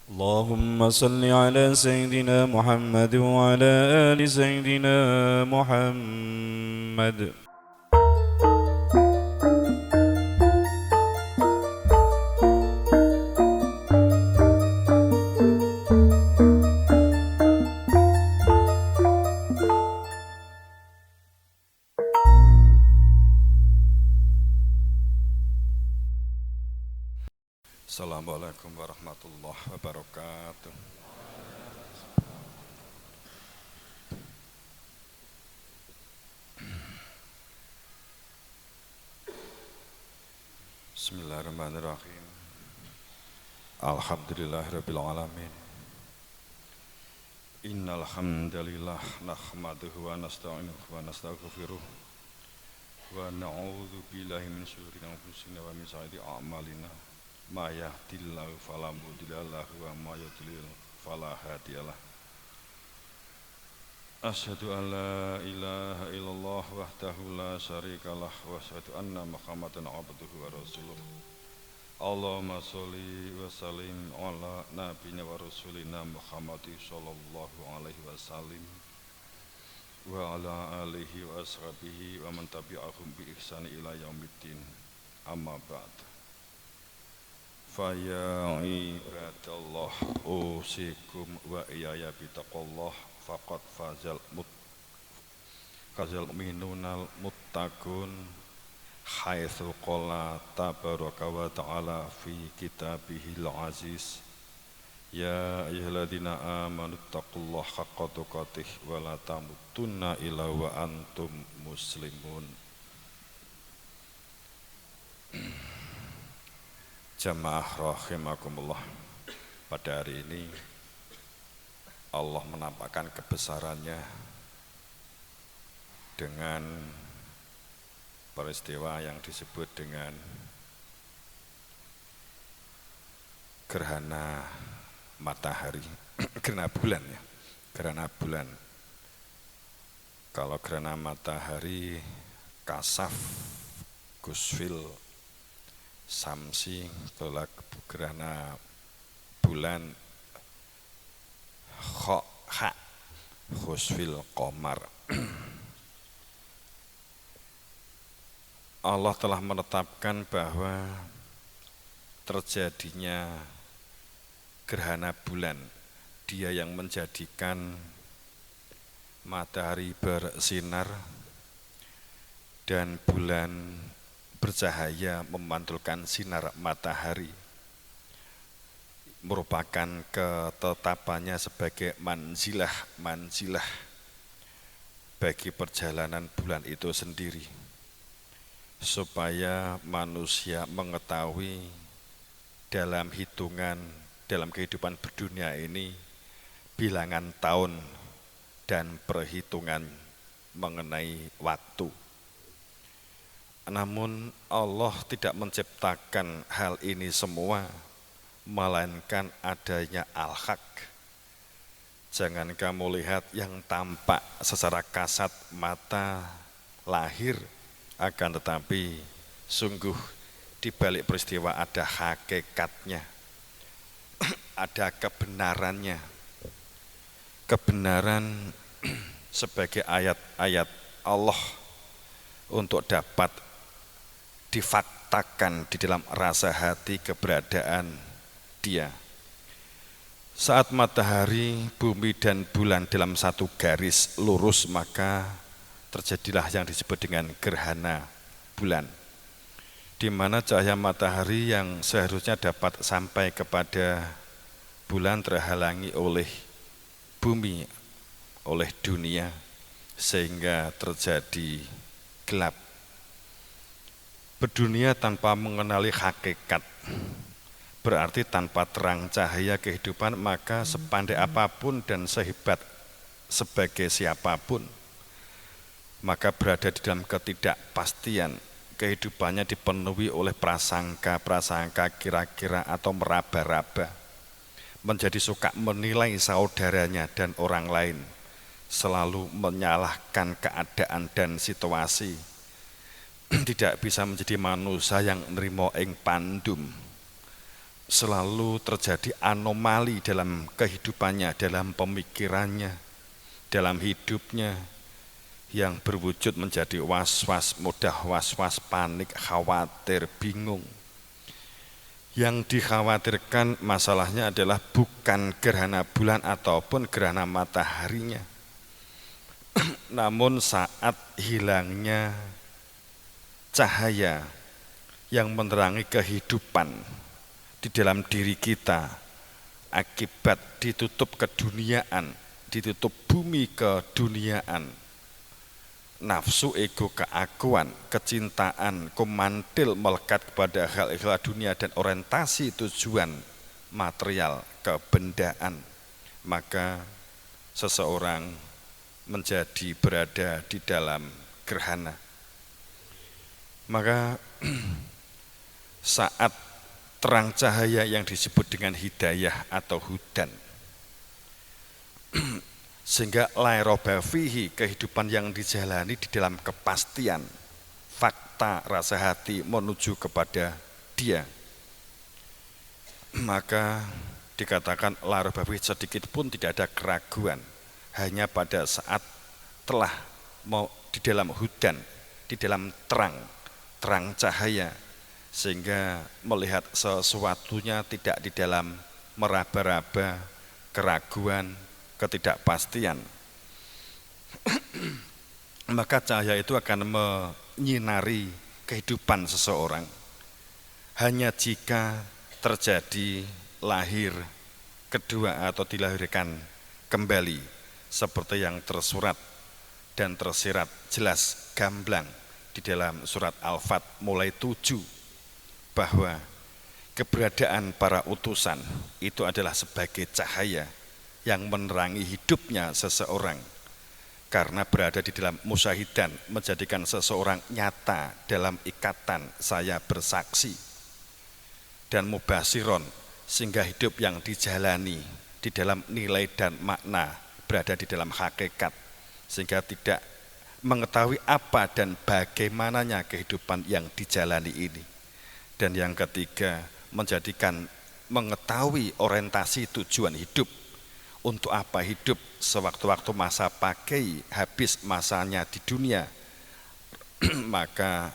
اللهم صل على سيدنا محمد وعلى آل سيدنا محمد. Assalamualaikum warahmatullahi wabarakatuh. Bismillahirrahmanirrahim. Alhamdulillahirabbil alamin. Innal hamdalillah nahmaduhu wa nasta'inuhu wa nastaghfiruh wa na'udzu billahi min syururi anfusina wa min sayyiati a'malina. Ma yahdihillahu fala mudilla lahu wa ma yudlil fala hadiyalah. Asyhadu an la ilaha illallah wahdahu la syarikalah wa asyhadu anna Muhammadan abduhu wa rasuluh. Allahumma sholli wa sallim ala nabiyyina wa rasulina Muhammad sallallahu alaihi wasallam wa ala alihi wa ashabihi wa man tabi'ahum bi ihsani ila yaumiddin. Amma ba'd. Faya ibadallah usikum wa iyaya bitaqallah faqad fazal minunal muttaqun haitsu qala tabaraka wa ta'ala fi kitabihil aziz ya ayyuhalladzina amanu taqullaha haqqa tuqatih wa la tamutunna illa wa antum muslimun. Jamaah rahimakumullah, pada hari ini Allah menampakkan kebesarannya dengan peristiwa yang disebut dengan gerhana matahari, gerhana bulan ya, gerhana bulan. Kalau gerhana matahari kasaf, gusfil, samsi, tolak gerhana bulan ha khusfil qamar. Allah telah menetapkan bahwa terjadinya gerhana bulan, Dia yang menjadikan matahari bersinar dan bulan bercahaya memantulkan sinar matahari, merupakan ketetapannya sebagai manzilah bagi perjalanan bulan itu sendiri, supaya manusia mengetahui dalam kehidupan berdunia ini bilangan tahun dan perhitungan mengenai waktu. Namun Allah tidak menciptakan hal ini semua, melainkan adanya al-haq. Jangan kamu lihat yang tampak secara kasat mata lahir, akan tetapi sungguh di balik peristiwa ada hakikatnya, ada kebenarannya. Kebenaran sebagai ayat-ayat Allah untuk dapat difaktakan di dalam rasa hati keberadaan Dia. Saat matahari, bumi dan bulan dalam satu garis lurus, maka terjadilah yang disebut dengan gerhana bulan, di mana cahaya matahari yang seharusnya dapat sampai kepada bulan terhalangi oleh bumi, oleh dunia, sehingga terjadi gelap. Berdunia tanpa mengenali hakikat berarti tanpa terang cahaya kehidupan, maka sepandai apapun dan sehebat sebagai siapapun, maka berada di dalam ketidakpastian. Kehidupannya dipenuhi oleh prasangka-prasangka, kira-kira atau meraba-raba, menjadi suka menilai saudaranya dan orang lain, selalu menyalahkan keadaan dan situasi, tidak bisa menjadi manusia yang nerimo ing pandum, selalu terjadi anomali dalam kehidupannya, dalam pemikirannya, dalam hidupnya, yang berwujud menjadi was-was, mudah was-was, panik, khawatir, bingung. Yang dikhawatirkan masalahnya adalah bukan gerhana bulan ataupun gerhana mataharinya, namun saat hilangnya cahaya yang menerangi kehidupan di dalam diri kita akibat ditutup keduniaan, ditutup bumi keduniaan, nafsu, ego, keakuan, kecintaan, kumantil melekat kepada hal-hal dunia dan orientasi tujuan material kebendaan, maka seseorang menjadi berada di dalam gerhana. Maka saat terang cahaya yang disebut dengan hidayah atau hudan, sehingga la raiba fihi, kehidupan yang dijalani di dalam kepastian fakta rasa hati menuju kepada dia, maka dikatakan la raiba fihi, sedikit pun tidak ada keraguan, hanya pada saat telah mau di dalam hudan, di dalam terang cahaya, sehingga melihat sesuatunya tidak di dalam meraba-raba, keraguan, ketidakpastian. Maka cahaya itu akan menyinari kehidupan seseorang. Hanya jika terjadi lahir kedua atau dilahirkan kembali, seperti yang tersurat dan tersirat jelas gamblang di dalam surat Al-Fat mulai 7, bahwa keberadaan para utusan itu adalah sebagai cahaya yang menerangi hidupnya seseorang, karena berada di dalam musyahidan, menjadikan seseorang nyata dalam ikatan saya bersaksi, dan mubasiron, sehingga hidup yang dijalani di dalam nilai dan makna berada di dalam hakikat, sehingga tidak mengetahui apa dan bagaimananya kehidupan yang dijalani ini. Dan yang ketiga, menjadikan mengetahui orientasi tujuan hidup. Untuk apa hidup? Sewaktu-waktu masa pakai habis masanya di dunia, maka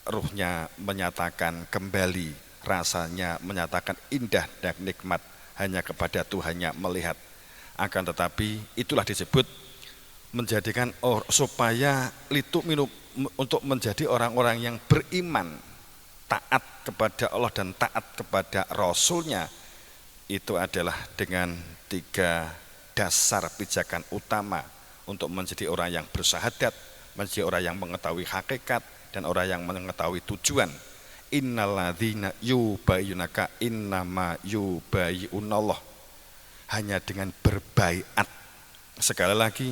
ruhnya menyatakan kembali, rasanya menyatakan indah dan nikmat hanya kepada Tuhannya melihat. Akan tetapi itulah disebut menjadikan supaya litu minum, untuk menjadi orang-orang yang beriman, taat kepada Allah dan taat kepada Rasulnya, itu adalah dengan 3 dasar pijakan utama untuk menjadi orang yang bersyahadat, menjadi orang yang mengetahui hakikat, dan orang yang mengetahui tujuan. Innalladzina yubayyunaka innama yubayyunallah. Hanya dengan berbaiat. Sekali lagi,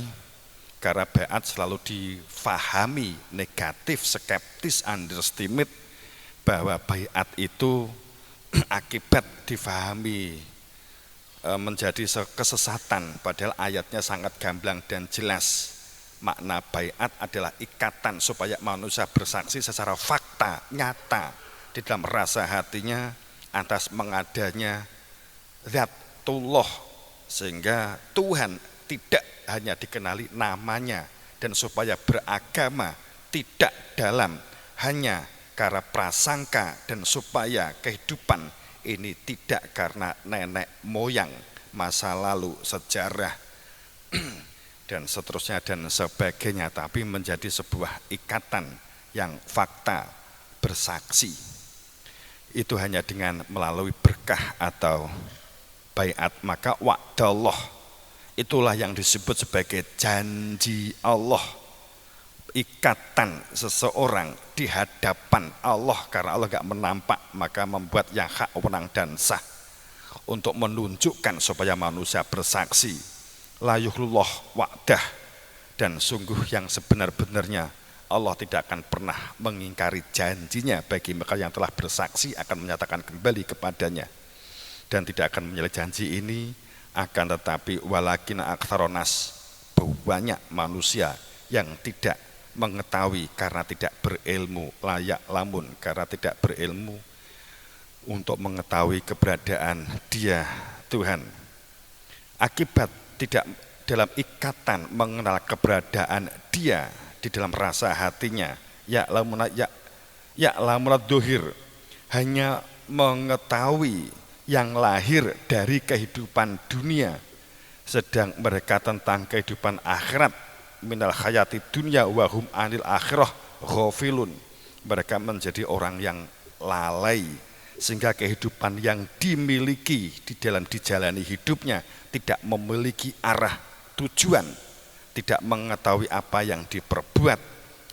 karena baiat selalu difahami negatif, skeptis, underestimate, bahwa baiat itu akibat difahami menjadi kesesatan, padahal ayatnya sangat gamblang dan jelas. Makna baiat adalah ikatan supaya manusia bersaksi secara fakta, nyata di dalam rasa hatinya atas mengadanya Zatullah, sehingga Tuhan tidak hanya dikenali namanya, dan supaya beragama tidak dalam hanya karena prasangka, dan supaya kehidupan ini tidak karena nenek moyang, masa lalu, sejarah, dan seterusnya dan sebagainya, tapi menjadi sebuah ikatan yang fakta bersaksi. Itu hanya dengan melalui berkah atau baiat. Maka wa'dallah, itulah yang disebut sebagai janji Allah, ikatan seseorang di hadapan Allah, karena Allah gak menampak, maka membuat yang hak, wenang dan sah untuk menunjukkan supaya manusia bersaksi la yukhlullah wa'dah, dan sungguh yang sebenar-benarnya Allah tidak akan pernah mengingkari janjinya bagi mereka yang telah bersaksi akan menyatakan kembali kepadanya, dan tidak akan menyalahi janji ini. Akan tetapi walakin aktsaronas, banyak manusia yang tidak mengetahui karena tidak berilmu, layak lamun karena tidak berilmu, untuk mengetahui keberadaan Dia Tuhan. Akibat tidak dalam ikatan mengenal keberadaan Dia di dalam rasa hatinya, ya'lamuna dohir, hanya mengetahui yang lahir dari kehidupan dunia, sedang mereka tentang kehidupan akhirat, minal hayati dunia wahum anil akhirah ghafilun, mereka menjadi orang yang lalai, sehingga kehidupan yang dimiliki di dalam dijalani hidupnya tidak memiliki arah tujuan, tidak mengetahui apa yang diperbuat,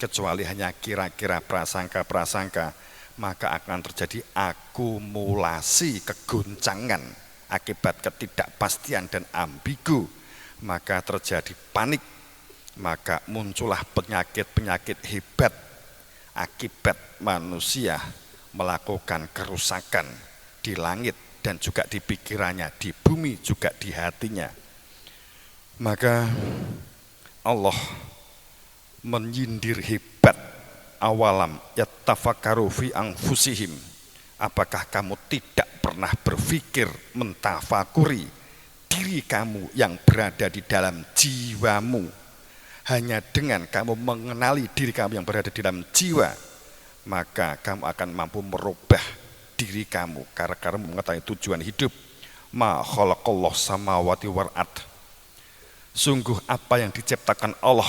kecuali hanya kira-kira prasangka-prasangka, maka akan terjadi akumulasi kegoncangan akibat ketidakpastian dan ambigu, maka terjadi panik, maka muncullah penyakit-penyakit hebat akibat manusia melakukan kerusakan di langit dan juga di pikirannya, di bumi juga di hatinya. Maka Allah menyindir hebat, awalam yattafakkaru fi anfusihim, apakah kamu tidak pernah berpikir mentafakuri diri kamu yang berada di dalam jiwamu. Hanya dengan kamu mengenali diri kamu yang berada di dalam jiwa, maka kamu akan mampu merubah diri kamu karena kamu mengetahui tujuan hidup. Ma khalaqallahu samawati wal ard, sungguh apa yang diciptakan Allah,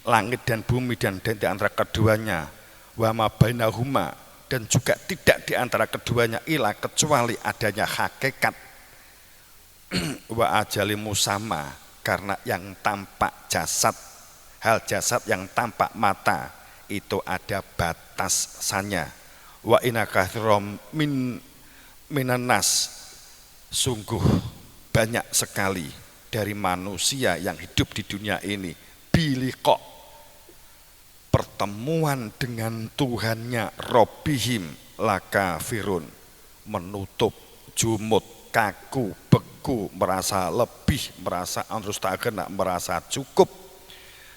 langit dan bumi dan di antara keduanya, wa ma bainahuma, dan juga tidak di antara keduanya, ila kecuali adanya hakikat, wa ajali musamma, karena yang tampak jasad, hal jasad yang tampak mata itu ada batasannya. Wa inna katsiran minan nas, sungguh banyak sekali dari manusia yang hidup di dunia ini biliqa, pertemuan dengan Tuhannya, Rabbihim lakafirun, menutup, jumut, kaku, beku, merasa lebih, merasa anrustagena, merasa cukup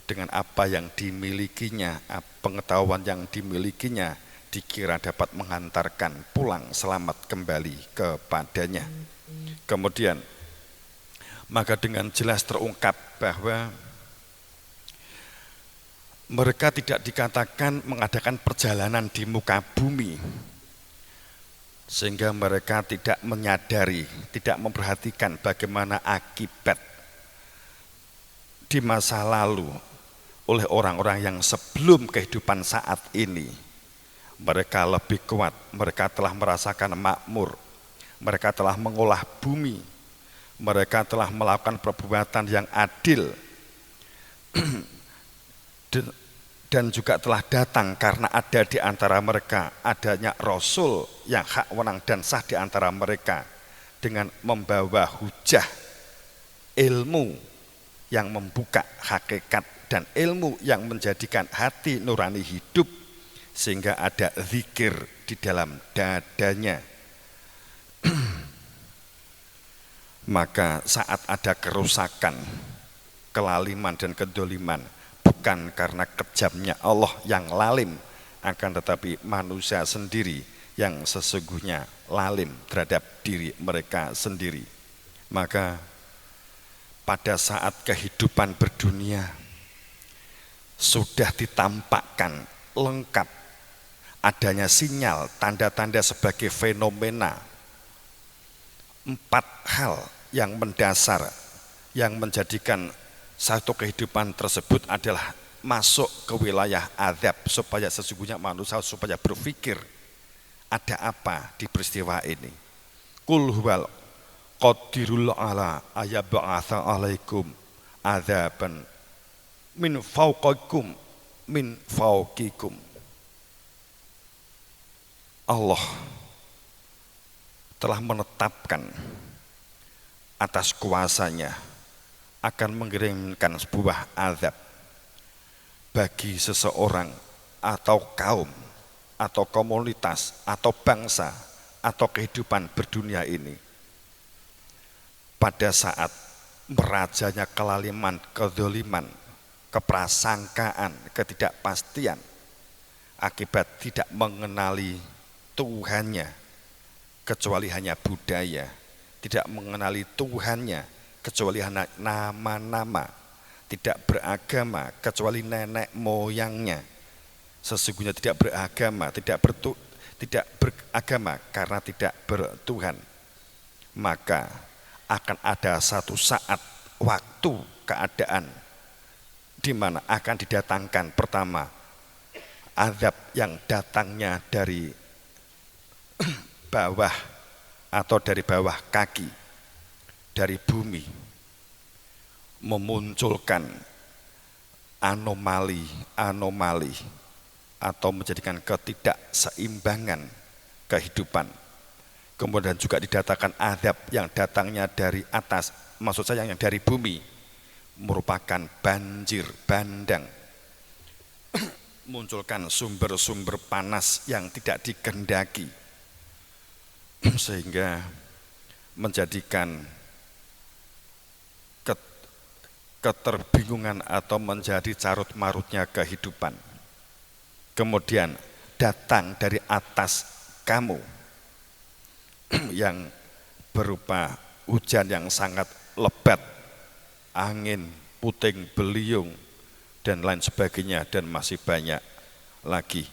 dengan apa yang dimilikinya, pengetahuan yang dimilikinya, dikira dapat menghantarkan pulang selamat kembali kepadanya. Kemudian maka dengan jelas terungkap bahwa mereka tidak dikatakan mengadakan perjalanan di muka bumi, sehingga mereka tidak menyadari, tidak memperhatikan bagaimana akibat di masa lalu oleh orang-orang yang sebelum kehidupan saat ini. Mereka lebih kuat, mereka telah merasakan makmur, mereka telah mengolah bumi, mereka telah melakukan perbuatan yang adil, dan juga telah datang karena ada di antara mereka adanya Rasul yang hak wenang dan sah di antara mereka, dengan membawa hujah ilmu yang membuka hakikat dan ilmu yang menjadikan hati nurani hidup, sehingga ada zikir di dalam dadanya. Maka saat ada kerusakan, kelaliman dan kedoliman, bukan karena kejamnya Allah yang lalim, akan tetapi manusia sendiri yang sesungguhnya lalim terhadap diri mereka sendiri. Maka pada saat kehidupan berdunia sudah ditampakkan lengkap adanya sinyal, tanda-tanda sebagai fenomena, 4 hal yang mendasar yang menjadikan satu kehidupan tersebut adalah masuk ke wilayah azab, supaya sesungguhnya manusia supaya berpikir ada apa di peristiwa ini. Qul huwal qadirul ala ayyab'atsa alaikum azaban min fawqikum min fawqikum. Allah telah menetapkan atas kuasanya akan mengirimkan sebuah azab bagi seseorang atau kaum atau komunitas atau bangsa atau kehidupan berdunia ini pada saat merajanya kelaliman, kedzaliman, keprasangkaan, ketidakpastian akibat tidak mengenali Tuhannya kecuali hanya budaya, tidak mengenali Tuhannya kecuali hanya nama-nama, tidak beragama kecuali nenek moyangnya. Sesungguhnya tidak beragama, tidak beragama karena tidak bertuhan. Maka akan ada satu saat, waktu, keadaan di mana akan didatangkan pertama azab yang datangnya dari bawah atau dari bawah kaki, dari bumi, memunculkan anomali atau menjadikan ketidakseimbangan kehidupan. Kemudian juga didatangkan azab yang datangnya dari atas, maksud saya yang dari bumi, merupakan banjir bandang, munculkan sumber-sumber panas yang tidak dikehendaki, sehingga menjadikan keterbingungan atau menjadi carut marutnya kehidupan. Kemudian datang dari atas kamu yang berupa hujan yang sangat lebat, angin, puting beliung, dan lain sebagainya, dan masih banyak lagi.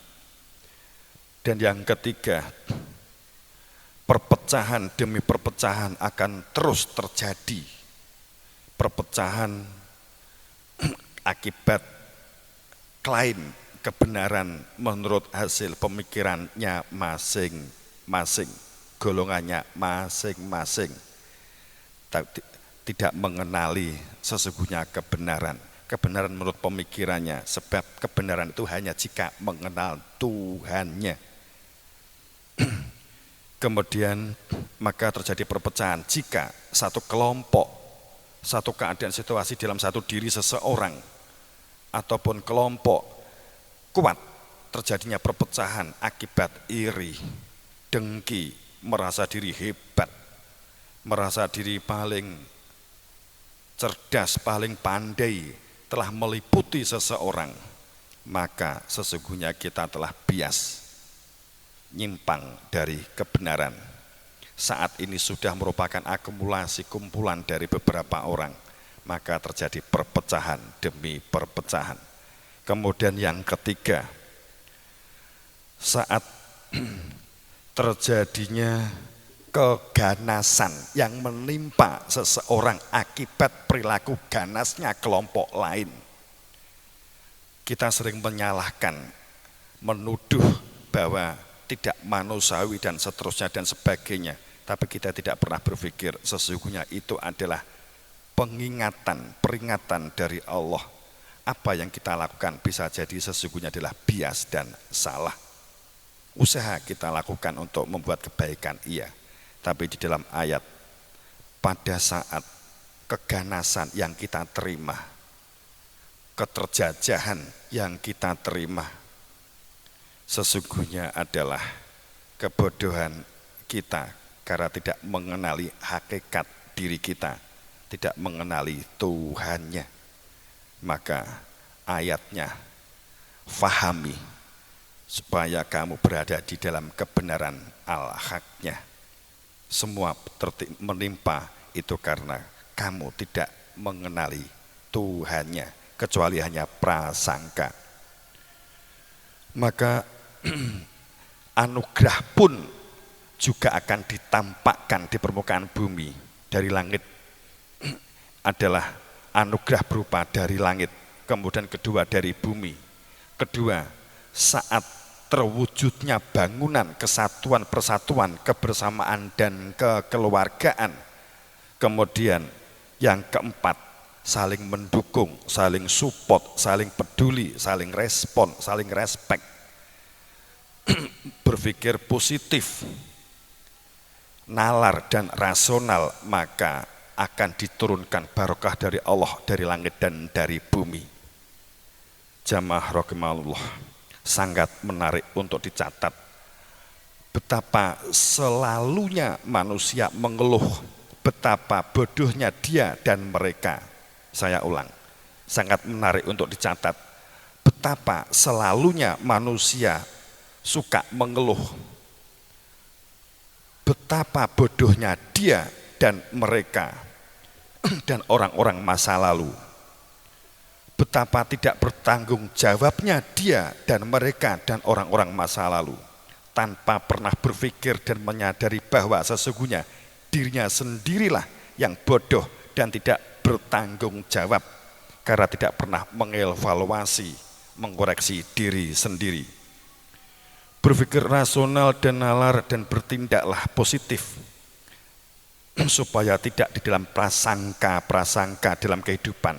Dan yang ketiga, perpecahan demi perpecahan akan terus terjadi. Perpecahan akibat klaim kebenaran menurut hasil pemikirannya masing-masing, golongannya masing-masing, tidak mengenali sesungguhnya kebenaran menurut pemikirannya, sebab kebenaran itu hanya jika mengenal Tuhannya. Kemudian maka terjadi perpecahan jika satu kelompok, satu keadaan situasi dalam satu diri seseorang ataupun kelompok kuat, terjadinya perpecahan akibat iri, dengki, merasa diri hebat, merasa diri paling cerdas, paling pandai, telah meliputi seseorang, maka sesungguhnya kita telah bias, nyimpang dari kebenaran. Saat ini sudah merupakan akumulasi kumpulan dari beberapa orang, maka terjadi perpecahan demi perpecahan. Kemudian yang ketiga, saat terjadinya keganasan yang menimpa seseorang akibat perilaku ganasnya kelompok lain. Kita sering menyalahkan, menuduh bahwa tidak manusiawi dan seterusnya dan sebagainya, tapi kita tidak pernah berpikir sesungguhnya itu adalah peringatan dari Allah. Apa yang kita lakukan bisa jadi sesungguhnya adalah bias dan salah. Usaha kita lakukan untuk membuat kebaikan, iya, tapi di dalam ayat, pada saat keganasan yang kita terima, keterjajahan yang kita terima, sesungguhnya adalah kebodohan kita karena tidak mengenali hakikat diri kita, tidak mengenali Tuhannya. Maka ayatnya, fahami supaya kamu berada di dalam kebenaran al-haknya. Semua menimpa itu karena kamu tidak mengenali Tuhannya, kecuali hanya prasangka. Maka anugerah pun juga akan ditampakkan di permukaan bumi. Dari langit adalah anugerah berupa dari langit, kemudian kedua dari bumi. Kedua, saat terwujudnya bangunan kesatuan, persatuan, kebersamaan, dan kekeluargaan. Kemudian yang keempat, saling mendukung, saling support, saling peduli, saling respon, saling respect. Berpikir positif, nalar dan rasional, maka akan diturunkan barokah dari Allah, dari langit dan dari bumi. Jamaah rahimakumullah, sangat menarik untuk dicatat betapa selalunya manusia mengeluh, betapa bodohnya dia dan mereka. Saya ulang, sangat menarik untuk dicatat betapa selalunya manusia suka mengeluh, betapa bodohnya dia dan mereka dan orang-orang masa lalu. Betapa tidak bertanggung jawabnya dia dan mereka dan orang-orang masa lalu, tanpa pernah berpikir dan menyadari bahwa sesungguhnya dirinya sendirilah yang bodoh dan tidak bertanggung jawab karena tidak pernah mengevaluasi, mengoreksi diri sendiri. Berpikir rasional dan nalar dan bertindaklah positif supaya tidak di dalam prasangka-prasangka dalam kehidupan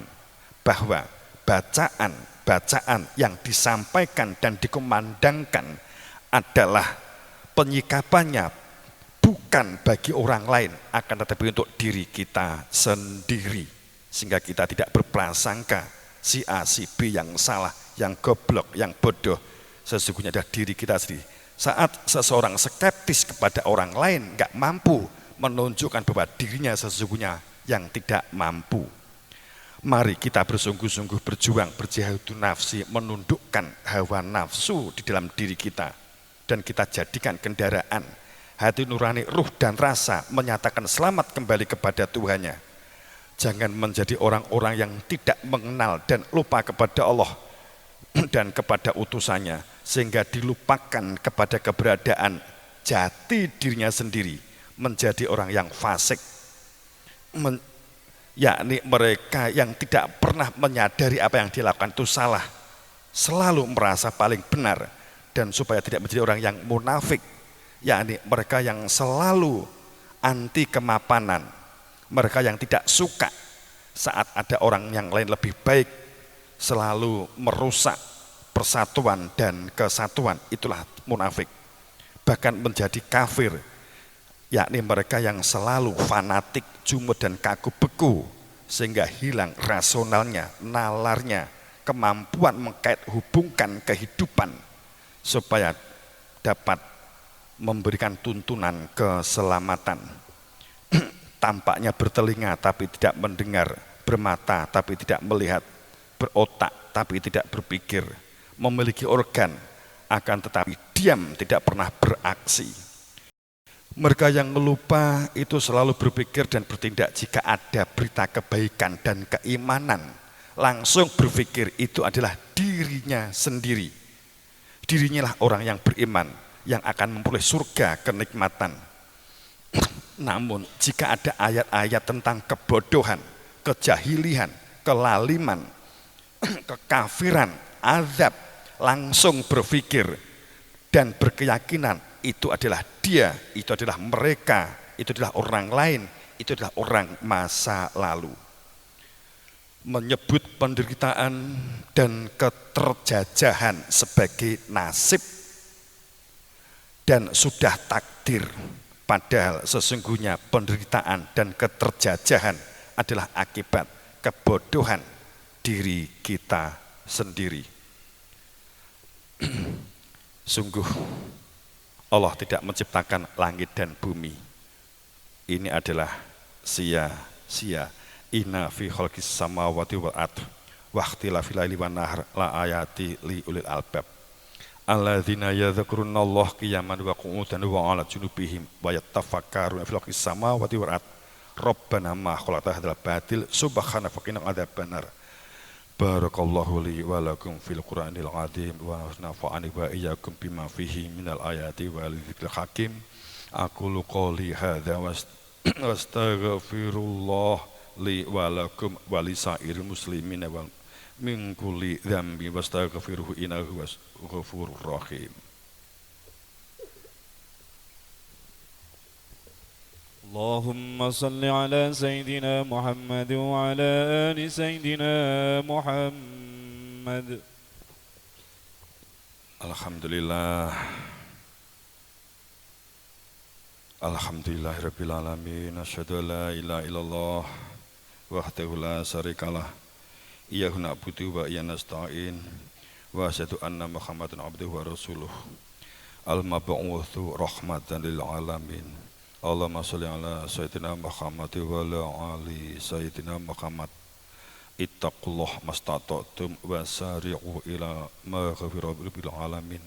bahwa bacaan yang disampaikan dan dikumandangkan adalah penyikapannya bukan bagi orang lain, akan tetapi untuk diri kita sendiri, sehingga kita tidak berprasangka si A si B yang salah, yang goblok, yang bodoh. Sesungguhnya adalah diri kita sendiri. Saat seseorang skeptis kepada orang lain, nggak mampu menunjukkan bahwa dirinya sesungguhnya yang tidak mampu. Mari kita bersungguh-sungguh berjuang, berjihadu nafsi, menundukkan hawa nafsu di dalam diri kita, dan kita jadikan kendaraan hati nurani, ruh dan rasa menyatakan selamat kembali kepada Tuhannya. Jangan menjadi orang-orang yang tidak mengenal dan lupa kepada Allah dan kepada utusannya, sehingga dilupakan kepada keberadaan jati dirinya sendiri, menjadi orang yang fasik, yakni mereka yang tidak pernah menyadari apa yang dilakukan itu salah, selalu merasa paling benar, dan supaya tidak menjadi orang yang munafik, yakni mereka yang selalu anti kemapanan, mereka yang tidak suka saat ada orang yang lain lebih baik, selalu merusak persatuan dan kesatuan, itulah munafik. Bahkan menjadi kafir, yakni mereka yang selalu fanatik, jumud dan kaku beku, sehingga hilang rasionalnya, nalarnya, kemampuan mengkait hubungkan kehidupan supaya dapat memberikan tuntunan keselamatan. Tampaknya bertelinga tapi tidak mendengar, bermata tapi tidak melihat, berotak tapi tidak berpikir, memiliki organ akan tetapi diam, tidak pernah beraksi. Mereka yang lupa itu selalu berpikir dan bertindak jika ada berita kebaikan dan keimanan, langsung berpikir itu adalah dirinya sendiri. Dirinya lah orang yang beriman, yang akan memperoleh surga kenikmatan. Namun jika ada ayat-ayat tentang kebodohan, kejahilian, kelaliman, kekafiran, azab, langsung berpikir dan berkeyakinan itu adalah dia, itu adalah mereka, itu adalah orang lain, itu adalah orang masa lalu. Menyebut penderitaan dan keterjajahan sebagai nasib dan sudah takdir, padahal sesungguhnya penderitaan dan keterjajahan adalah akibat kebodohan diri kita sendiri. Sungguh Allah tidak menciptakan langit dan bumi. Ini adalah sia-sia. Inna fi khalqis samawati wal ardh wa ikhtilafil laili wan nahar la ayati li ulil albab. Alladzina yadhkurunallaha qiyaman wa qu'udan wa 'ala junubihim wa yatafakkaruna fil khalqis samawati wal ardh. Rabbana ma khalaqta hadzal batil subhanaka faqina adzabannar. Barakallahu li wa lakum fil Qur'anil azim wa nafa'ani wa iyyakum bima fihi minal ayati wal dzikril hakim. Aqulu qouli hadza wastaghfirullah li wa lakum wa lisairil muslimina wal min kulli dzambi wastaghfiruhu innahu huwas ghafurur rahim. اللهم صل على سيدنا محمد وعلى آل سيدنا محمد. Alhamdulillah. Alhamdulillahirabbil alamin. Asyhadu an la ilaha illallah wahdahu la syarikalah. Iyyahu na'budu wa iyyaka nasta'in. Wa asyhadu anna Muhammadan abduhu wa rasuluh. Al-mab'utsu rahmatan lil alamin. Allahumma sholli ala sayyidina Muhammad wa ala ali sayyidina Muhammad. Ittaqullah mastata'tum wa sari'u ila maghfiratil alamin.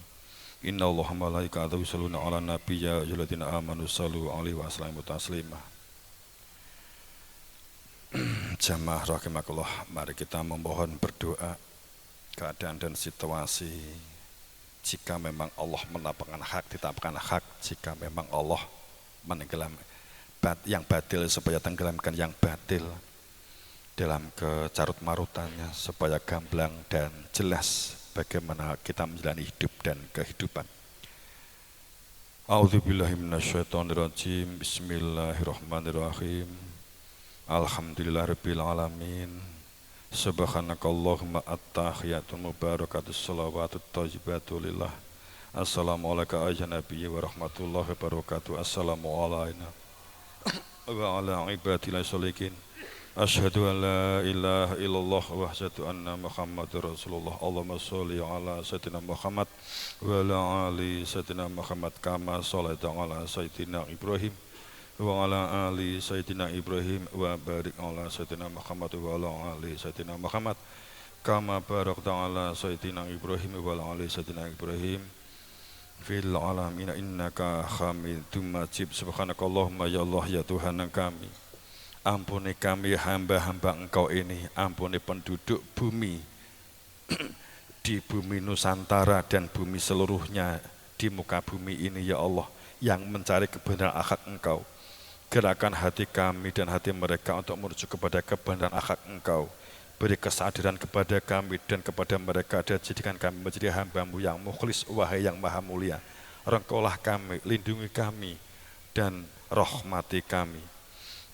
Innallaha malaikatahu yusholluna 'alan nabi ya ayyuhalladzina amanu shallu 'alaihi wa sallimu taslima. Jamaah rahimakumullah, mari kita memohon berdoa keadaan dan situasi. Jika memang Allah menetapkan hak, ditetapkan hak. Jika memang Allah menenggelamkan yang batil, supaya tenggelamkan yang batil dalam kecarut marutannya, supaya gamblang dan jelas bagaimana kita menjalani hidup dan kehidupan. A'udzubillahi minasyaitonirrajim. Bismillahirrahmanirrahim. Alhamdulillahirabbil alamin. Subhanakallahumma at-tahiyatul mubarakatus shalawatut thayyibatu lillah. Assalamualaikum ya Nabi wa rahmatullahi wabarakatuh. Assalamualaikum wa ala ibadillah sholikin. Asyhadu an la ilaha illallah wa asyhadu anna Muhammadar Rasulullah. Allahumma sholli ala sayyidina Muhammad wa ala ali sayyidina Muhammad kama shallaita ala sayyidina Ibrahim wa ala ali sayyidina Ibrahim wa barik ala sayyidina Muhammad wa ala ali sayyidina Muhammad kama barakta ala sayyidina Ibrahim wa ala ali sayyidina Ibrahim fil alamin innaka hamidum majid. Subhanakallahumma ya Allah ya Tuhan kami, ampuni kami hamba-hamba Engkau ini, ampuni penduduk bumi di bumi Nusantara dan bumi seluruhnya di muka bumi ini ya Allah, yang mencari kebenaran akhlak Engkau. Gerakan hati kami dan hati mereka untuk menuju kepada kebenaran akhlak Engkau. Beri kesadaran kepada kami dan kepada mereka, dan jadikan kami menjadi hamba-Mu yang mukhlis, wahai yang maha mulia. Engkaulah kami, lindungi kami dan rahmati kami.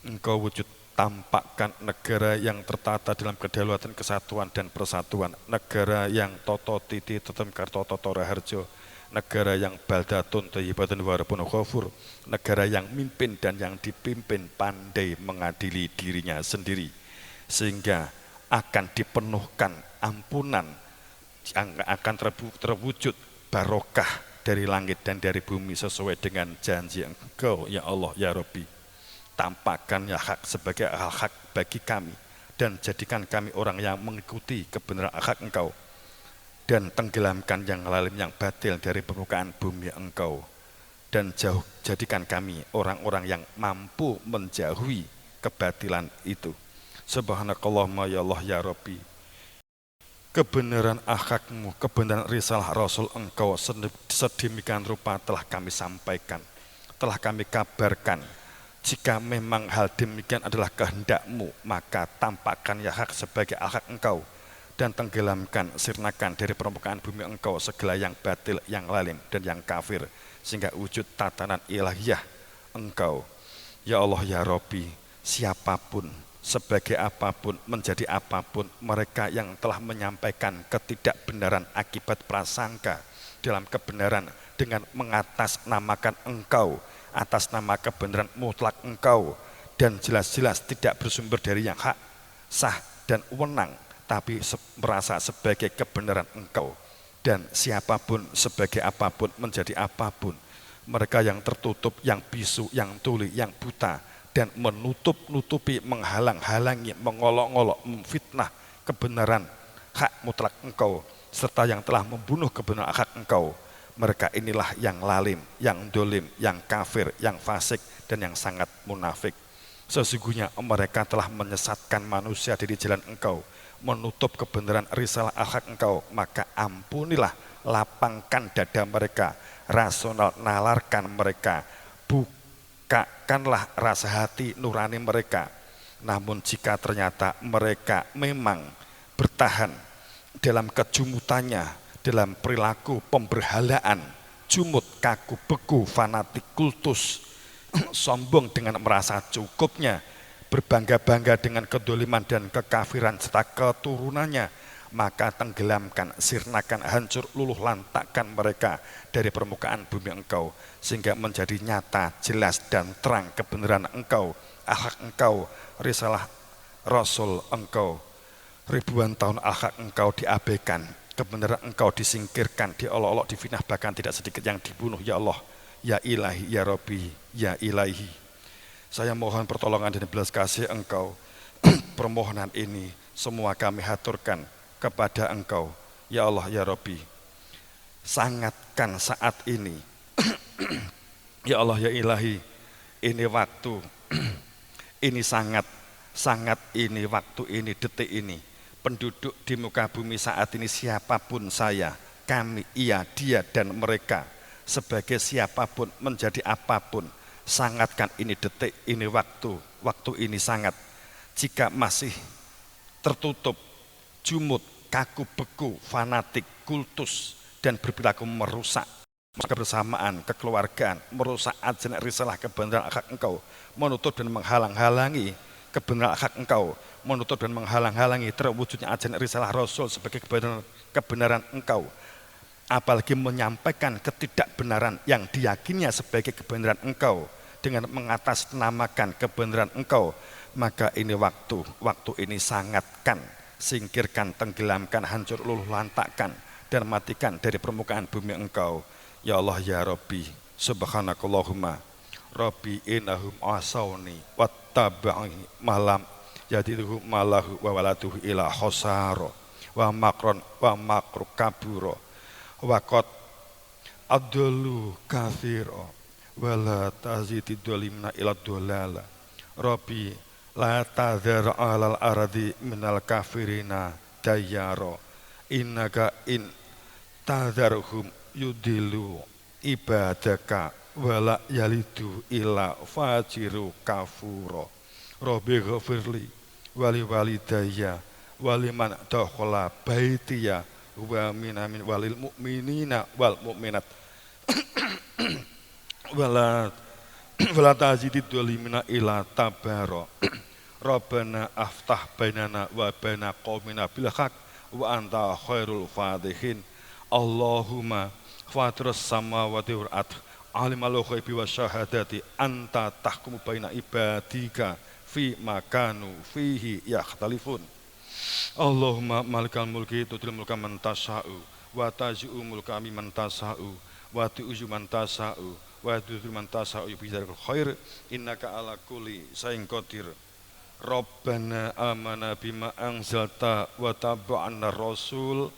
Engkau wujud tampakkan negara yang tertata dalam kedaulatan, kesatuan dan persatuan, negara yang toto titi tetem karto toto raharjo, negara yang baldatun thayyibatun warabun ghafur, negara yang mimpin dan yang dipimpin pandai mengadili dirinya sendiri, sehingga akan dipenuhkan ampunan, yang akan terwujud barokah dari langit dan dari bumi sesuai dengan janji Engkau ya Allah ya Rabbi. Tampakkan ya hak sebagai hak bagi kami, dan jadikan kami orang yang mengikuti kebenaran hak Engkau, dan tenggelamkan yang lalim yang batil dari permukaan bumi Engkau, dan jadikan kami orang-orang yang mampu menjauhi kebatilan itu. Subhanakallahumma ya Allah ya Rabbi, kebenaran akhlak-Mu, kebenaran risalah Rasul Engkau sedemikian rupa telah kami sampaikan, telah kami kabarkan. Jika memang hal demikian adalah kehendak-Mu, maka tampakkan ya hak sebagai akhlak Engkau, dan tenggelamkan, sirnakan dari permukaan bumi Engkau segala yang batil, yang lalim dan yang kafir, sehingga wujud tatanan ilahiyah Engkau ya Allah ya Rabbi. Siapapun, sebagai apapun, menjadi apapun, mereka yang telah menyampaikan ketidakbenaran akibat prasangka dalam kebenaran dengan mengatasnamakan Engkau atas nama kebenaran mutlak Engkau, dan jelas-jelas tidak bersumber dari yang hak, sah dan wewenang, tapi merasa sebagai kebenaran Engkau. Dan siapapun, sebagai apapun, menjadi apapun, mereka yang tertutup, yang bisu, yang tuli, yang buta, dan menutup-nutupi, menghalang-halangi, mengolok-olok, memfitnah kebenaran hak mutlak Engkau, serta yang telah membunuh kebenaran hak Engkau, mereka inilah yang lalim, yang dolim, yang kafir, yang fasik, dan yang sangat munafik. Sesungguhnya mereka telah menyesatkan manusia dari jalan Engkau, menutup kebenaran risalah hak Engkau. Maka ampunilah, lapangkan dada mereka, rasional nalarkan mereka, bukakanlah rasa hati nurani mereka. Namun jika ternyata mereka memang bertahan dalam kejumutannya, dalam perilaku pemberhalaan, jumut, kaku, beku, fanatik, kultus, sombong dengan merasa cukupnya, berbangga-bangga dengan kedoliman dan kekafiran serta keturunannya, maka tenggelamkan, sirnakan, hancur, luluh lantakkan mereka dari permukaan bumi Engkau, sehingga menjadi nyata, jelas dan terang kebenaran Engkau, akhlak Engkau, risalah Rasul Engkau. Ribuan tahun akhlak Engkau diabaikan, kebenaran Engkau disingkirkan, diolok-olok, difitnah, bahkan tidak sedikit yang dibunuh ya Allah ya Ilahi ya Rabbi ya Ilahi. Saya mohon pertolongan dan belas kasih Engkau. Permohonan ini semua kami haturkan kepada Engkau ya Allah ya Rabbi. sangatkan saat ini. Ya Allah ya Ilahi, ini waktu, ini sangat ini waktu ini, detik ini, penduduk di muka bumi saat ini, siapapun saya, kami, ia, dia dan mereka, sebagai siapapun, menjadi apapun, sangatkan ini detik, ini waktu ini sangat. Jika masih tertutup, jumut, kaku beku, fanatik, kultus, dan berperilaku merusak kebersamaan, kekeluargaan, merusak ajaran risalah kebenaran akhlak engkau, menutup dan menghalang-halangi kebenaran akhlak engkau, menutup dan menghalang-halangi terwujudnya ajaran risalah Rasul sebagai kebenaran engkau, apalagi menyampaikan ketidakbenaran yang diyakininya sebagai kebenaran engkau dengan mengatasnamakan kebenaran engkau, maka ini waktu ini sangatkan, singkirkan, tenggelamkan, hancur, luluh lantakkan, dan matikan dari permukaan bumi engkau. Ya Allah ya Rabbi, subhanakallahumma Rabbi innahum asawni wattaba'i malam yadiduhu malahu wa waladuhu ila khosaro wa makron wa makru kaburo wa qad adallu kathiro wa la tazidi dolimna ila dolala. Rabbi la tadhar alal aradi minal kafirina dayyaro innaka in tadharhum yudilu ibadaka wala yalidu ila fajiru kafuro. Rabbi ghafirli wali walidayya waliman dakhala baitiya wa minamin walil mu'minina wal mu'minat wala tazidid dolimina ila tabaro. Rabbana aftah bainana wa baina qaumina bil haq wa anta khairul fatihin. Allahumma fatirus samawati wal ardh alimal ghaibi wasyahadati anta tahkumu baina ibadika fi makanu fihi yakhtalifun. Allahumma malikal mulki tutil mulka man tasa'u wa tazi'u mulka mimman tasa'u wa tu'zu man tasa'u wa tu'zu man tasa'u bidzarikal khair innaka ala kulli syai'in qadir. Rabbana amana bima anzalta wa tabi'anna rasul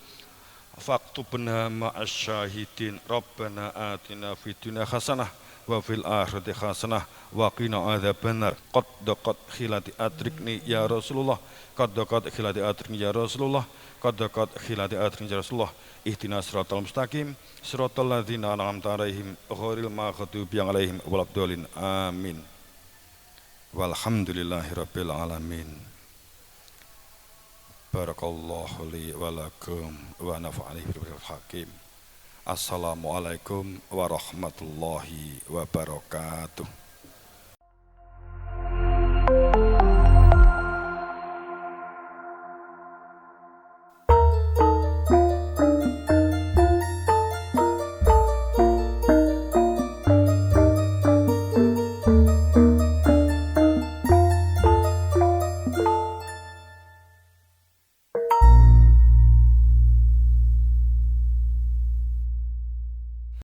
faktubna ma'asyahidin. Rabbana atina fid dunya hasanah wa fil akhirati hasanah wa qina adzabannar. Qad daqat khilati atrikni ya Rasulullah, qad daqat khilati atrikni ya Rasulullah, qad daqat khilati atrikni ya Rasulullah. Ihdinas siratal mustaqim siratal ladzina an'amta 'alaihim ghairil maghdubi 'alaihim waladdallin. Amin. Walhamdulillahirabbil alamin. Barakallahu li wa lakum wa nafa'ani bil hakim. Assalamualaikum warahmatullahi wabarakatuh.